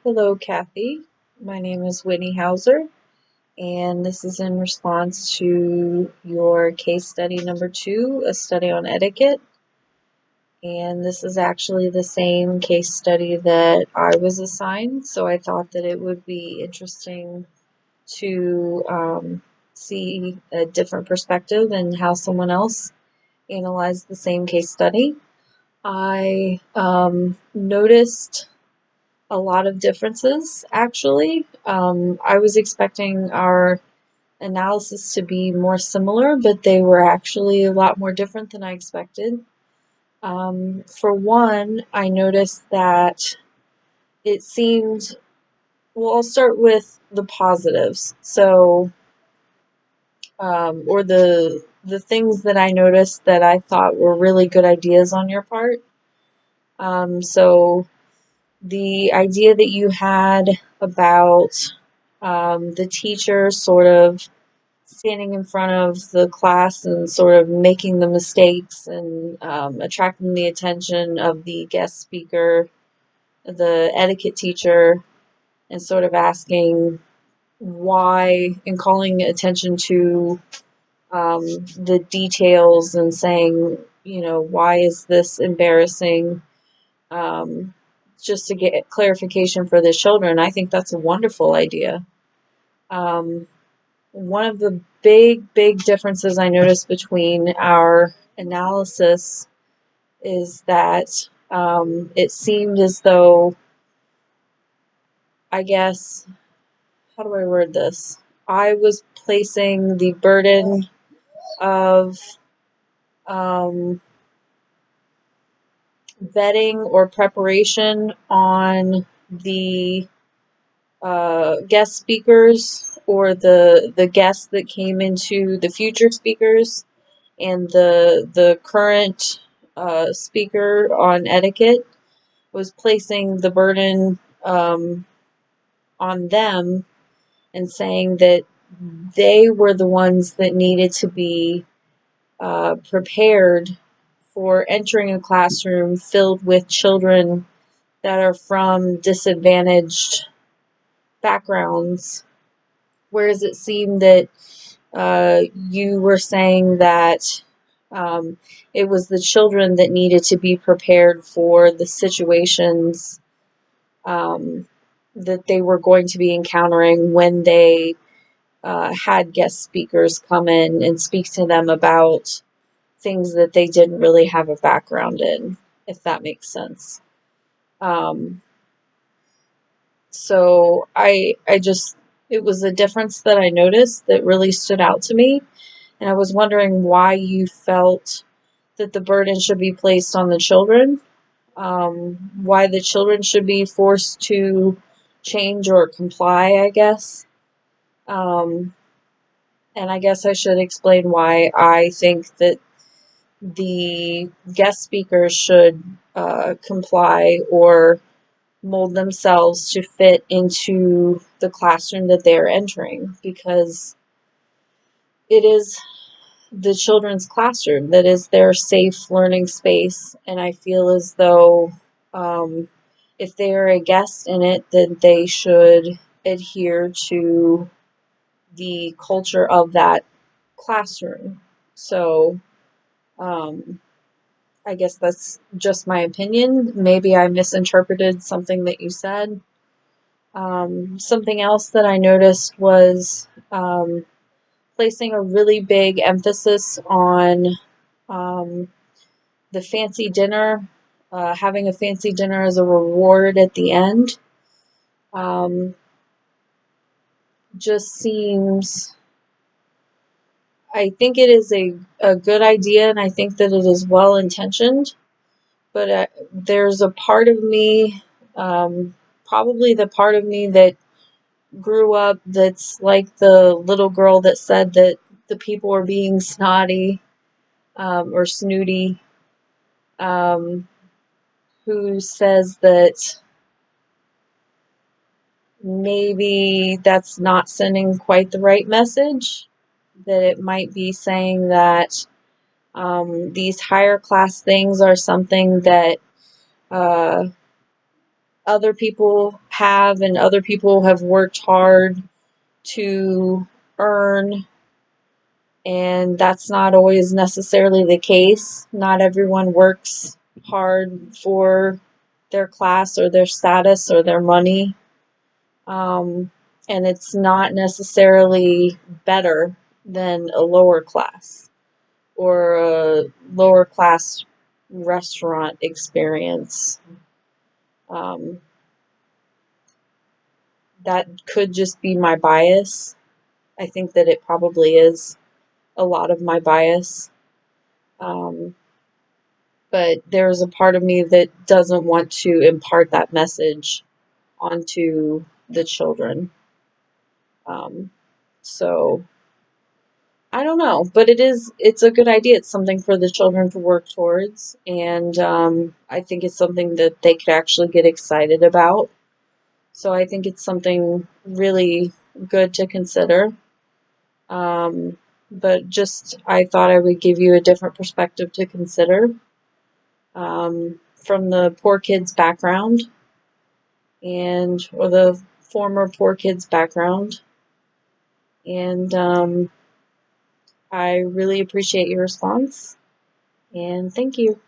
Hello, Kathy. My name is Whitney Hauser, and this is in response to your case study number 2, a study on etiquette. And this is actually the same case study that I was assigned, so I thought that it would be interesting to see a different perspective and how someone else analyzed the same case study. I noticed a lot of differences, actually. I was expecting our analysis to be more similar, but they were actually a lot more different than I expected. For one, I noticed that it seemed, well, I'll start with the positives. So, or the things that I noticed that I thought were really good ideas on your part. So the idea that you had about the teacher sort of standing in front of the class and sort of making the mistakes and attracting the attention of the guest speaker, the etiquette teacher, and sort of asking why and calling attention to the details and saying, why is this embarrassing? Just to get clarification for the children. I think that's a wonderful idea. One of the big differences I noticed between our analysis is that it seemed as though, I guess, how do I word this? I was placing the burden of vetting or preparation on the guest speakers or the guests that came into the future speakers and the current speaker on etiquette was placing the burden on them and saying that they were the ones that needed to be prepared for entering a classroom filled with children that are from disadvantaged backgrounds, whereas it seemed that you were saying that it was the children that needed to be prepared for the situations that they were going to be encountering when they had guest speakers come in and speak to them about things that they didn't really have a background in, if that makes sense. So it was a difference that I noticed that really stood out to me. And I was wondering why you felt that the burden should be placed on the children, why the children should be forced to change or comply, I guess. And I guess I should explain why I think that the guest speakers should comply or mold themselves to fit into the classroom that they're entering, because it is the children's classroom that is their safe learning space, and I feel as though if they are a guest in it, then they should adhere to the culture of that classroom. So I guess that's just my opinion. Maybe I misinterpreted something that you said. Something else that I noticed was placing a really big emphasis on the fancy dinner, having a fancy dinner as a reward at the end. Just seems, I think it is a good idea, and I think that it is well intentioned, but there's a part of me, probably the part of me that grew up that's like the little girl that said that the people were being snotty or snooty, who says that maybe that's not sending quite the right message, that it might be saying that these higher class things are something that other people have and other people have worked hard to earn, and that's not always necessarily the case. Not everyone works hard for their class or their status or their money. And it's not necessarily better than a lower class or a lower class restaurant experience. Um, that could just be my bias. I think that it probably is a lot of my bias. Um, but there's a part of me that doesn't want to impart that message onto the children. Um, so I don't know, but it's a good idea. It's something for the children to work towards, and I think it's something that they could actually get excited about. So I think it's something really good to consider. But just I thought I would give you a different perspective to consider, from the poor kids background or the former poor kids background. And I really appreciate your response, and thank you.